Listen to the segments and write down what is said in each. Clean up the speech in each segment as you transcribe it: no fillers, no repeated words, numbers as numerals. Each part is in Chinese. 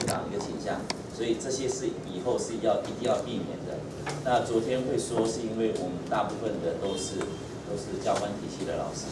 长一个倾向，所以这些是以后是一定要避免的。那昨天会说是因为我们大部分的都是教官体系的老师。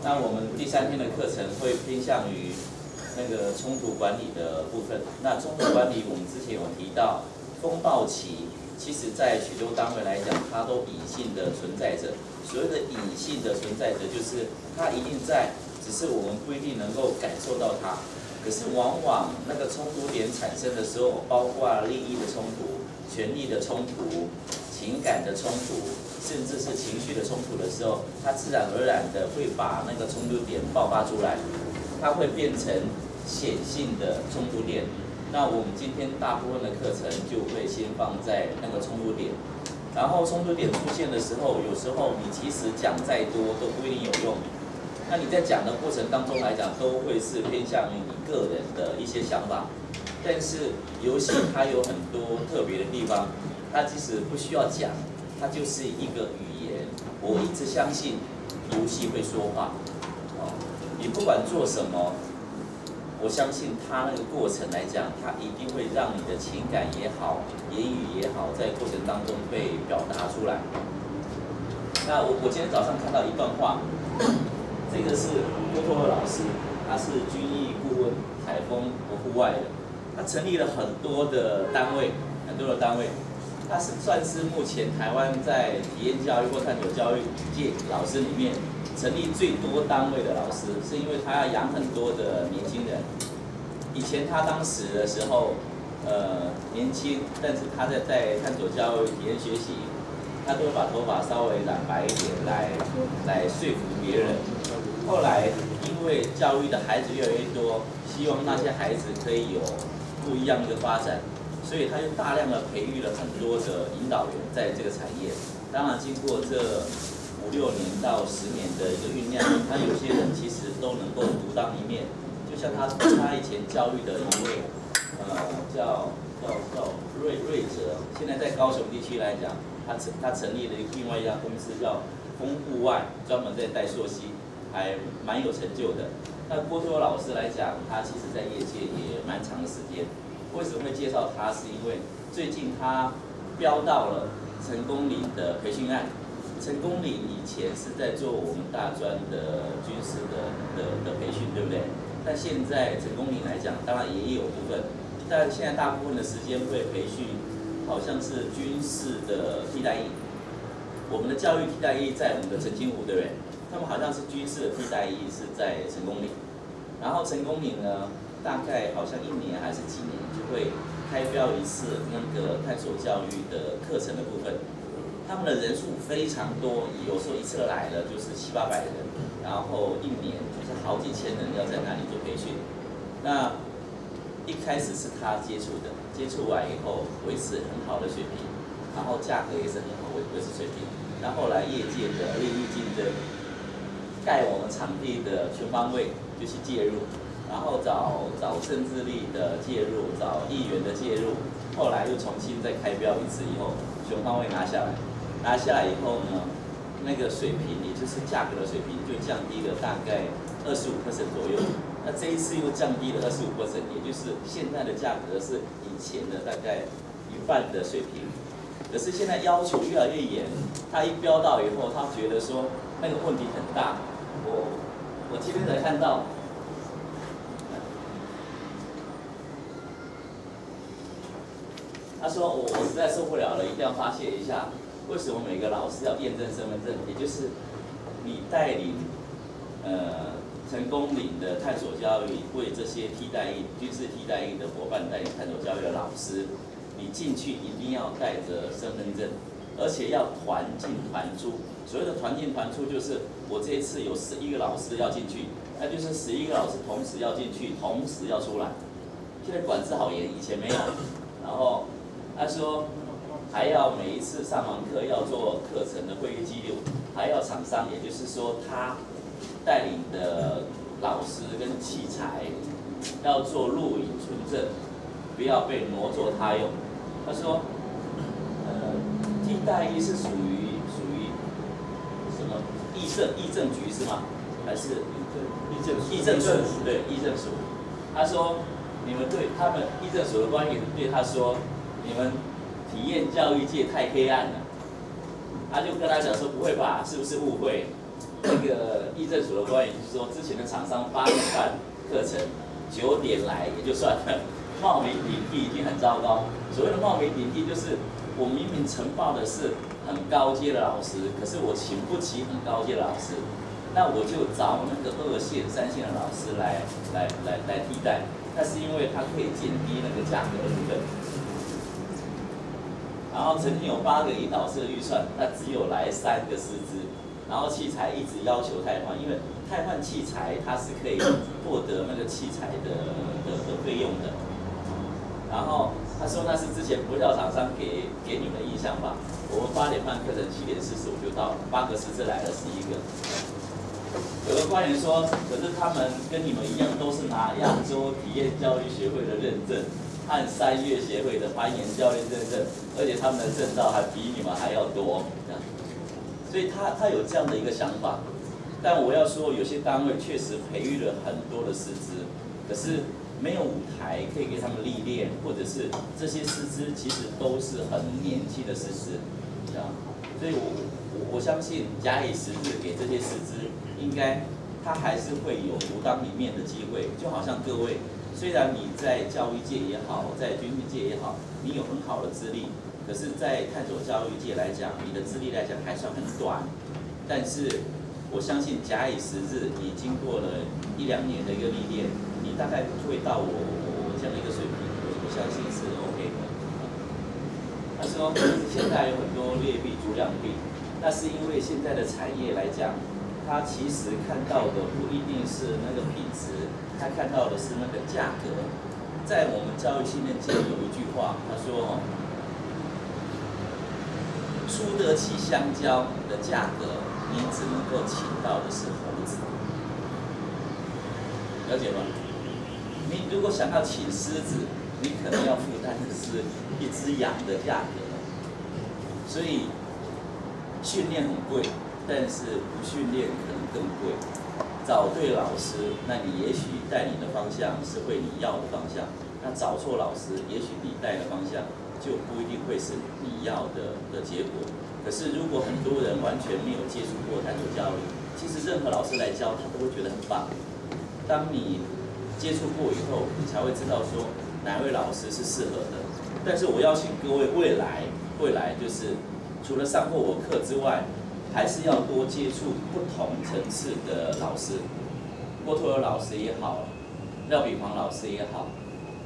那我们第3天的课程会偏向于那个冲突管理的部分。那冲突管理我们之前有提到，风暴期其实在许多单位来讲，它都隐性的存在着。所谓的隐性的存在着，就是它一定在，只是我们不一定能够感受到它。可是往往那个冲突点产生的时候，包括利益的冲突、权力的冲突、情感的冲突，甚至是情绪的冲突的时候，它自然而然的会把那个冲突点爆发出来，它会变成显性的冲突点。那我们今天大部分的课程就会先放在那个冲突点，然后冲突点出现的时候，有时候你其实讲再多都不一定有用。那你在讲的过程当中来讲，都会是偏向于你个人的一些想法。但是游戏它有很多特别的地方，它即使不需要讲，它就是一个语言。我一直相信游戏会说话，你不管做什么，我相信它那个过程来讲，它一定会让你的情感也好，言语也好，在过程当中被表达出来。那我今天早上看到一段话。这个是郭拓和老师，他是军艺顾问，采风和户外的。他成立了很多的单位，他是算是目前台湾在体验教育或探索教育界老师里面成立最多单位的老师，是因为他要养很多的年轻人。以前他当时的时候，年轻，但是他在探索教育、体验学习，他都会把头发稍微染白一点来说服别人。后来，因为教育的孩子越来越多，希望那些孩子可以有不一样的发展，所以他就大量的培育了很多的引导员在这个产业。当然，经过这5、6年到10年的一个酝酿，他有些人其实都能够独当一面。就像他以前教育的一位，叫瑞哲，现在在高雄地区来讲，他成立了另外一家公司叫风户外，专门在带溯溪。还蛮有成就的。那郭拓老师来讲，他其实在业界也蛮长的时间。为什么会介绍他？是因为最近他标到了成功岭的培训案。成功岭以前是在做我们大专的军事的培训，对不对？但现在成功岭来讲，当然也有部分，但现在大部分的时间会培训，好像是军事的替代役。我们的教育替代役在我们的澄清湖，对不对？他们好像是军事的替代役是在成功岭，然后成功岭呢，大概好像1年还是几年就会开标一次那个探索教育的课程的部分。他们的人数非常多，有时候一次来了就是700、800人，然后1年就是好几千人要在那里做培训。那一开始是他接触的，接触完以后维持很好的水平，然后价格也是很好维持水平。那后来业界的利益竞争。盖我们场地的全方位就去介入，然后找政治力的介入，找议员的介入，后来又重新再开标一次以后，全方位拿下来。拿下来以后呢，那个水平也就是价格的水平就降低了大概25% 左右。那这一次又降低了25%，也就是现在的价格是以前的大概1半的水平。可是现在要求越来越严，他一标到以后，他觉得说那个问题很大。我今天才看到，他说我实在受不了了，一定要发泄一下，为什么每个老师要验证身份证？也就是你带领成功岭的探索教育，为这些替代役、军事替代役的伙伴带领探索教育的老师，你进去一定要带着身份证，而且要团进团出。所谓的团进团出，就是我这一次有11个老师要进去，那就是11个老师同时要进去，同时要出来。现在管制好严，以前没有。然后他说还要每一次上完课要做课程的会议记录，还要厂商，也就是说他带领的老师跟器材要做录影存证，不要被挪作他用。他说，替代役是属于什么议政局是吗？还是议政署？对，议政署。他说你们对他们议政所的官员对他说，你们体验教育界太黑暗了。他就跟他讲说不会吧，是不是误会？那个议政所的官员就说，之前的厂商8点半课程，9点来也就算了，冒名顶替已经很糟糕。所谓的冒名顶替，就是我明明呈报的是很高阶的老师，可是我请不起很高阶的老师，那我就找那个2线、3线的老师来替代。那是因为它可以减低那个价格的部分。然后曾经有8个引导师的预算，那只有来3个师资。然后器材一直要求汰换，因为汰换器材它是可以获得那个器材的费用的。然后他说那是之前国教厂商给你们的印象吧？我们8点半课程7点45就到了，8个师资来了11个。有个官员说，可是他们跟你们一样，都是拿亚洲体验教育协会的认证和3月协会的攀岩教练认证，而且他们的证照还比你们还要多。所以他有这样的一个想法，但我要说，有些单位确实培育了很多的师资，可是没有舞台可以给他们历练，或者是这些师资其实都是很年轻的师资，所以我相信假以时日给这些师资，应该他还是会有独当一面的机会。就好像各位，虽然你在教育界也好，在军训界也好，你有很好的资历。可是，在探索教育界来讲，你的资历来讲还算很短，但是我相信假以时日，你经过了1、2年的一个历练，你大概会到我这样的一个水平，我相信是 OK 的。他说，现在有很多劣币逐良币，那是因为现在的产业来讲，它其实看到的不一定是那个品质，它看到的是那个价格。在我们教育训练界有一句话，他说出得起香蕉的价格，你只能够请到的是猴子，了解吗？你如果想要请狮子，你可能要负担的是一只羊的价格。所以训练很贵，但是不训练可能更贵。找对老师，那你也许带你的方向是会你要的方向；那找错老师，也许你带的方向就不一定会是你要的结果。可是如果很多人完全没有接触过探索教育，其实任何老师来教，他都会觉得很棒。当你接触过以后，你才会知道说哪位老师是适合的。但是我邀请各位未来就是除了上过我课之外，还是要多接触不同层次的老师，郭拓友老师也好，廖炳煌老师也好，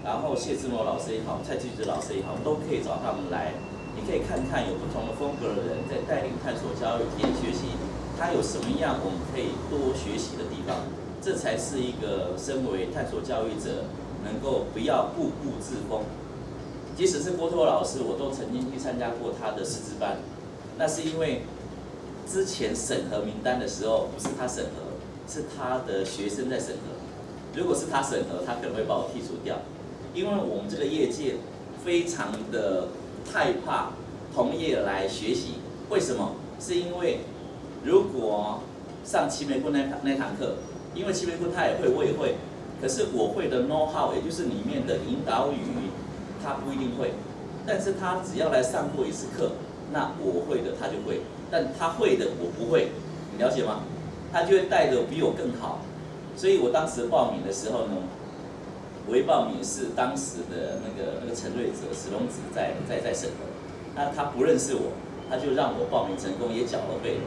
然后谢志谋老师也好，蔡继子老师也好，都可以找他们来。你可以看看有不同的风格的人在带领探索教育、体验学习，他有什么样我们可以多学习的地方。这才是一个身为探索教育者能够不要固步自封。即使是郭拓老师，我都曾经去参加过他的师资班，那是因为之前审核名单的时候，不是他审核，是他的学生在审核。如果是他审核，他可能会把我剔除掉，因为我们这个业界非常的害怕同业来学习。为什么？是因为如果上齐美坤那堂课，因为齐美坤他也会，我也会，可是我会的 know how， 也就是里面的引导语，他不一定会。但是他只要来上过一次课，那我会的他就会，但他会的我不会，你了解吗？他就会带的比我更好。所以我当时报名的时候呢，我一报名是当时的那个陈瑞哲、史龙子在审核，那他不认识我，他就让我报名成功，也缴了费。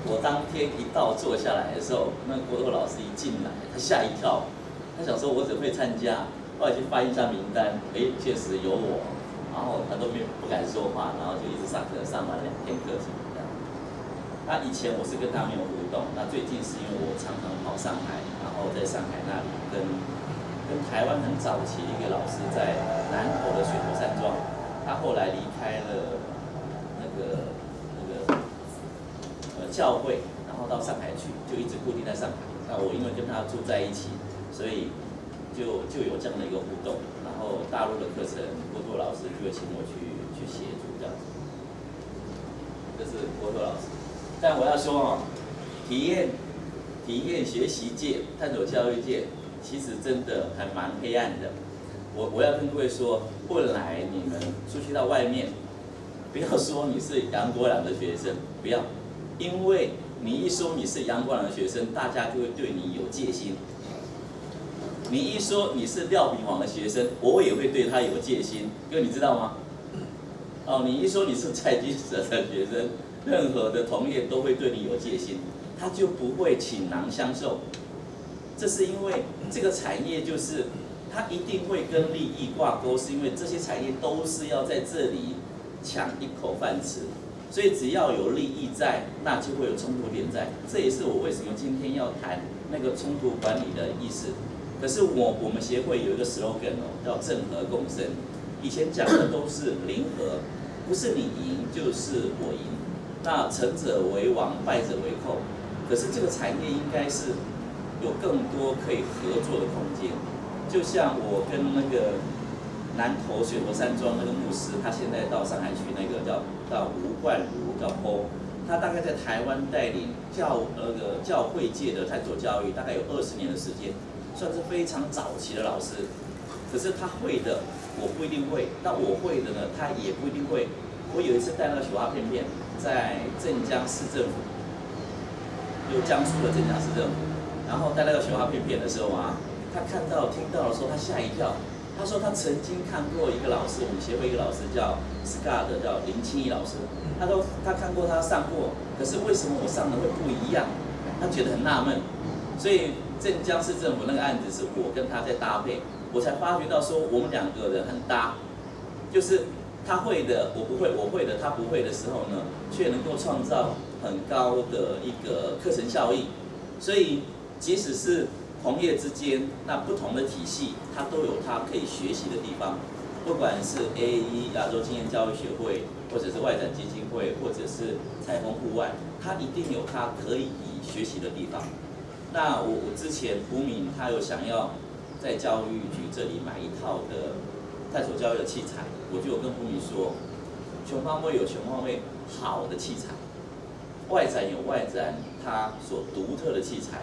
我当天一到坐下来的时候，那郭拓老师一进来，他吓一跳，他想说我只会参加，后来去翻一下名单，确实有我，然后他都不敢说话，然后就一直上课，上完2天课程这样。那以前我是跟他没有互动，那最近是因为我常常跑上海，然后在上海那里跟台湾很早期一个老师在南投的水头山庄，他后来离开了教会，然后到上海去，就一直固定在上海。那我因为跟他住在一起，所以就有这样的一个互动。然后大陆的课程，郭拓老师就会请我去协助这样子。这是郭拓老师。但我要说体验学习界、探索教育界，其实真的还蛮黑暗的。我要跟各位说，未来你们出去到外面，不要说你是杨国良的学生，不要，因为你一说你是杨国良的学生，大家就会对你有戒心。你一说你是廖秉煌的学生，我也会对他有戒心，因为你知道吗？哦，你一说你是蔡金蛇的学生，任何的同业都会对你有戒心，他就不会倾囊相授。这是因为这个产业就是它一定会跟利益挂钩，是因为这些产业都是要在这里抢一口饭吃，所以只要有利益在，那就会有冲突点在。这也是我为什么今天要谈那个冲突管理的意思。可是我们协会有一个 slogan 哦，叫正和共生。以前讲的都是零和，不是你赢就是我赢。那成者为王，败者为寇。可是这个产业应该是有更多可以合作的空间。就像我跟那个南投水头山庄那个牧师，他现在到上海去，那个叫吴冠如，叫波，他大概在台湾带领教会界的探索教育，大概有20年的时间，算是非常早期的老师。可是他会的我不一定会，那我会的呢，他也不一定会。我有一次带那个雪花片片在镇江市政府，就江苏的镇江市政府，然后带那个雪花片片的时候啊，他看到听到的时候，他吓一跳。他说他曾经看过一个老师，我们协会一个老师叫 SCAR 的，叫林清怡老师。他说他看过他上过，可是为什么我上的会不一样？他觉得很纳闷。所以镇江市政府那个案子是我跟他在搭配，我才发觉到说我们2个人很搭，就是他会的我不会，我会的他不会的时候呢，却能够创造很高的一个课程效益。所以即使是同业之间，那不同的体系，它都有它可以学习的地方。不管是 AAE 亚洲经验教育学会，或者是外展基金会，或者是采风户外，它一定有它可以学习的地方。那我之前胡敏他有想要在教育局这里买一套的探索教育的器材，我就有跟胡敏说，全方位有全方位好的器材，外展有外展它所独特的器材。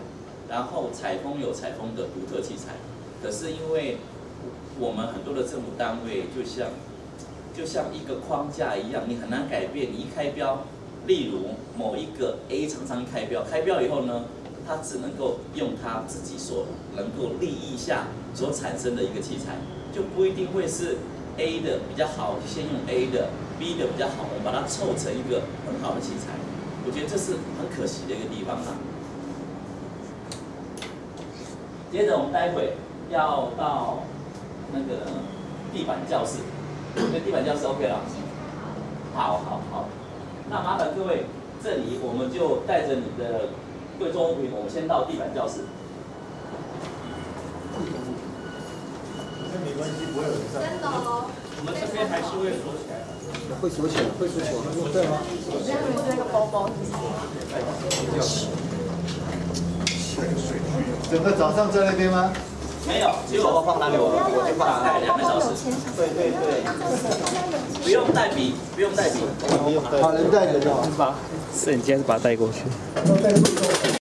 然后采风有采风的独特器材，可是因为我们很多的政府单位就像一个框架一样，你很难改变。你一开标，例如某一个 A 厂商开标以后呢，他只能够用他自己所能够利益下所产生的一个器材，就不一定会是 A 的比较好，先用 A 的 ，B 的比较好，我们把它凑成一个很好的器材。我觉得这是很可惜的一个地方啊。接着我们待会要到那个地板教室，那地板教室 OK 了？好，那麻烦各位，这里我们就带着你的贵重物品，我们先到地板教室。那没关系，不会有人上。真的哦。我们这边还是会锁起来的。会锁起来，会锁起来，对吗？我这样那个包包整个早上在那边吗？没有，只有包包放哪里？我就放大概2个小时。对，不用带笔，不用带笔。好，人带着就好。把摄影机还是把它带过去。